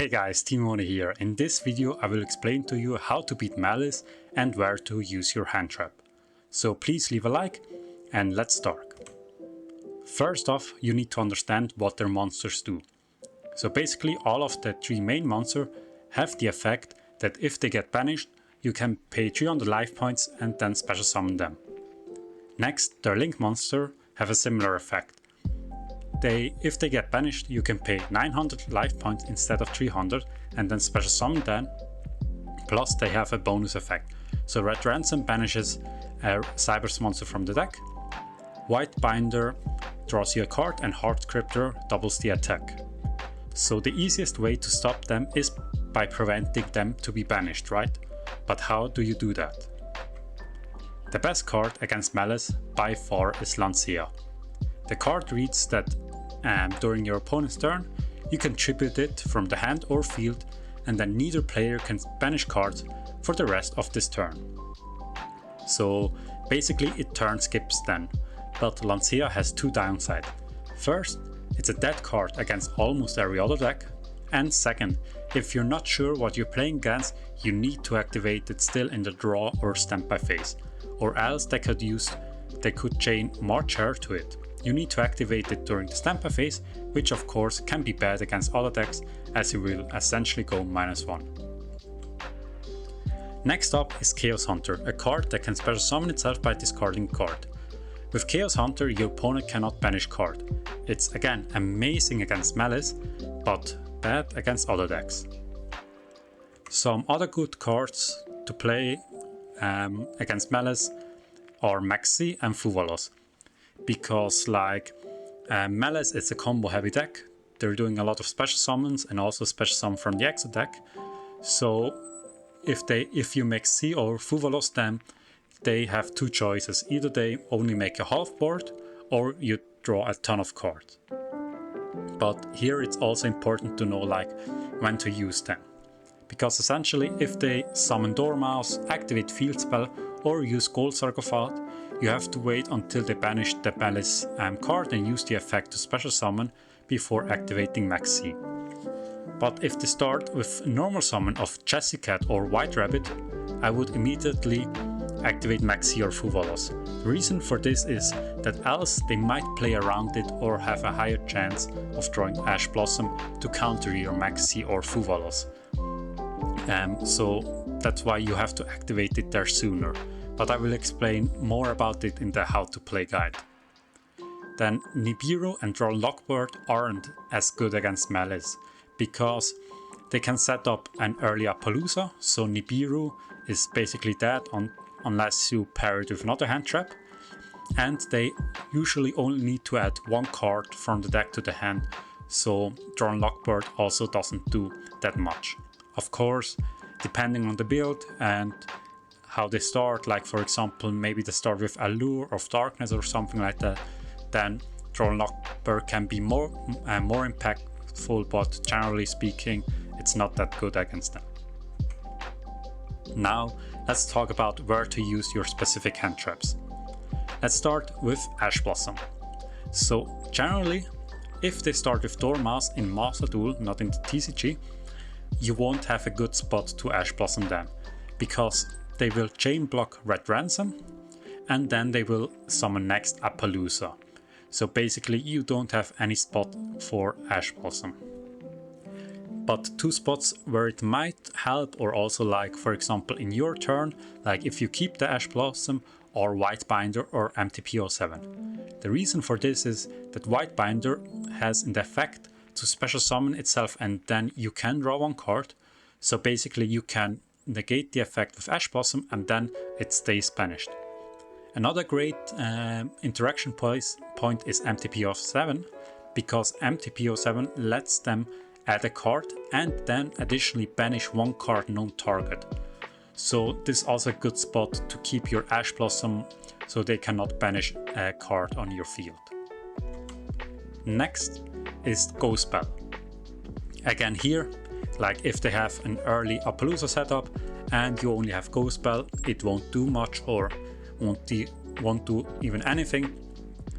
Hey guys, Timone here. In this video I will explain to you how to beat Malice and where to use your Handtrap. So please leave a like and let's start. First off, you need to understand what their monsters do. So basically all of the three main monsters have the effect that if they get banished, you can pay 300 life points and then special summon them. Next, their link monster have a similar effect. If they get banished, you can pay 900 life points instead of 300 and then special summon them. Plus they have a bonus effect. So Red Ransom banishes a Cyber's monster from the deck. White Binder draws you a card and Heart Cryptor doubles the attack. So the easiest way to stop them is by preventing them to be banished, right? But how do you do that? The best card against Malice by far is Lancia. The card reads that during your opponent's turn, you can tribute it from the hand or field, and then neither player can banish cards for the rest of this turn. So basically it turn skips then, but Lancia has two downsides. First, it's a dead card against almost every other deck, and second, if you're not sure what you're playing against, you need to activate it still in the draw or standby phase, or else they could chain March Hare to it. You need to activate it during the standby phase, which of course can be bad against other decks as you will essentially go -1. Next up is Chaos Hunter, a card that can special summon itself by discarding a card. With Chaos Hunter your opponent cannot banish card. It's again amazing against Malice, but bad against other decks. Some other good cards to play against Malice are Maxi and Fuvalos. Because Malice is a combo heavy deck, they're doing a lot of special summons and also special summon from the exo deck. So if you Maxi or Fuvalos them, they have two choices. Either they only make a half board or you draw a ton of cards. But here it's also important to know when to use them. Because essentially if they summon Dormouse, activate Field Spell or use Gold Sarcophagus, you have to wait until they banish the Malice card and use the effect to special summon before activating Maxi. But if they start with normal summon of Jessie Cat or White Rabbit, I would immediately activate Maxi or Fuvalos. The reason for this is that else they might play around it or have a higher chance of drawing Ash Blossom to counter your Maxi or Fuvalos. So that's why you have to activate it there sooner. But I will explain more about it in the how to play guide. Then Nibiru and Droll Lockbird aren't as good against Malice, because they can set up an early Appaloosa, so Nibiru is basically dead unless you pair it with another Handtrap, and they usually only need to add one card from the deck to the hand, so Droll Lockbird also doesn't do that much. Of course, depending on the build and how they start, like for example maybe they start with Allure of Darkness or something like that, then Droll Lockbird can be more impactful, but generally speaking it's not that good against them. Now let's talk about where to use your specific hand traps. Let's start with Ash Blossom. So generally if they start with Dormouse in Masterduel, not in the TCG, you won't have a good spot to Ash Blossom them, because they will chain block Red Ransom and then they will summon next Appaloosa. So basically you don't have any spot for Ash Blossom. But two spots where it might help, or also for example in your turn, if you keep the Ash Blossom or White Binder or MTP07. The reason for this is that White Binder has an effect to special summon itself and then you can draw one card. So basically you can negate the effect with Ash Blossom and then it stays banished. Another great interaction point is MTP07, because MTP07 lets them add a card and then additionally banish one card known target. So this is also a good spot to keep your Ash Blossom so they cannot banish a card on your field. Next is Ghost Spell. Again here, if they have an early Appaloosa setup and you only have Ghost Spell, it won't do much or won't do even anything.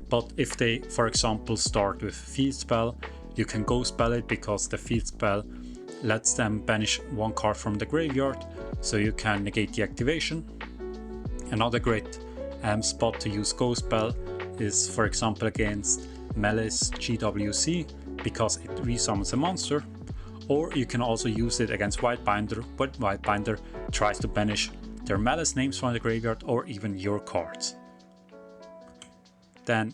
But if they, for example, start with Field Spell, you can Ghost Spell it, because the Field Spell lets them banish one card from the graveyard, so you can negate the activation. Another great spot to use Ghost Spell is, for example, against Malice GWC, because it resummons a monster, or you can also use it against Whitebinder when Whitebinder tries to banish their Malice names from the graveyard or even your cards. Then,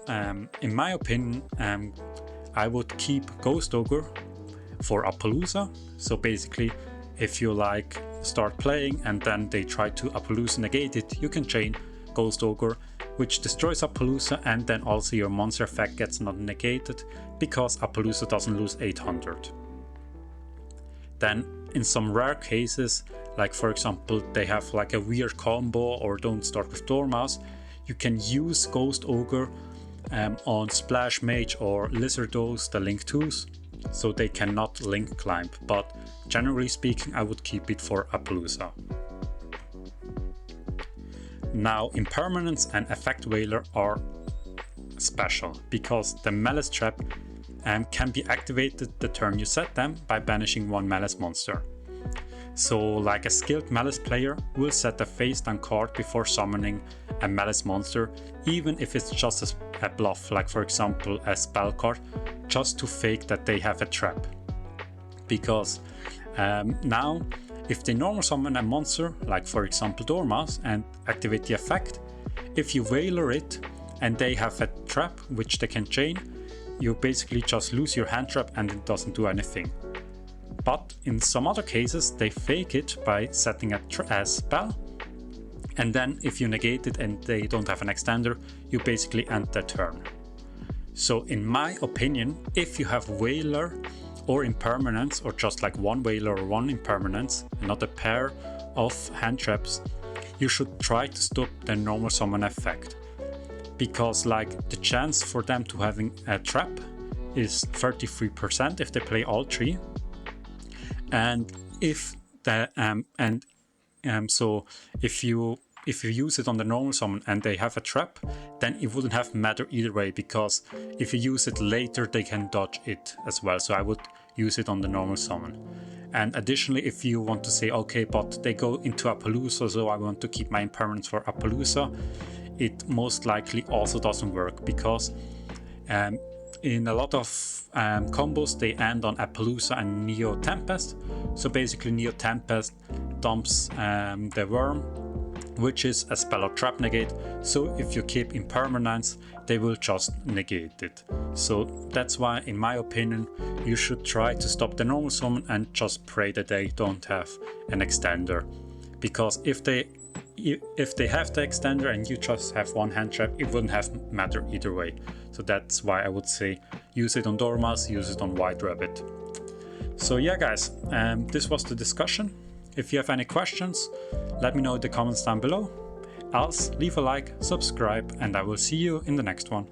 in my opinion, I would keep Ghost Ogre for Appaloosa. So basically, if you like start playing and then they try to Appaloosa negate it, you can chain Ghost Ogre, which destroys Appaloosa, and then also your monster effect gets not negated because Appaloosa doesn't lose 800. Then in some rare cases, like for example they have like a weird combo or don't start with Dormouse, you can use Ghost Ogre on Splash Mage or Lizardos, the Link 2s, so they cannot Link Climb, but generally speaking I would keep it for Appaloosa. Now, Impermanence and Effect Veiler are special because the Malice Trap can be activated the turn you set them by banishing one Malice monster. So like a skilled Malice player will set a face down card before summoning a Malice monster, even if it's just a bluff, like for example a spell card, just to fake that they have a trap. Because now if they normal summon a monster, like for example Dormouse, and activate the effect, if you Veiler it and they have a trap which they can chain, you basically just lose your Handtrap and it doesn't do anything. But in some other cases they fake it by setting a spell, and then if you negate it and they don't have an extender, you basically end their turn. So in my opinion, if you have Veiler or Impermanence, or just like one Veiler or one Impermanence and not a pair of Handtraps, you should try to stop the normal summon effect. Because like the chance for them to having a trap is 33% if they play all three. And if the so if you use it on the normal summon and they have a trap, then it wouldn't have matter either way, because if you use it later they can dodge it as well. So I would use it on the normal summon. And additionally, if you want to say, okay, but they go into Appaloosa, so I want to keep my Impermanence for Appaloosa, it most likely also doesn't work, because in a lot of combos they end on Appaloosa and Neo Tempest. So basically Neo Tempest dumps the Worm, which is a spell or trap negate, so if you keep Impermanence they will just negate it. So that's why in my opinion you should try to stop the normal summon and just pray that they don't have an extender, because if they have the extender and you just have one Handtrap, it wouldn't have matter either way. So that's why I would say use it on Dormouse, use it on White Rabbit. So yeah guys, this was the discussion. If you have any questions, let me know in the comments down below. Else, leave a like, subscribe, and I will see you in the next one.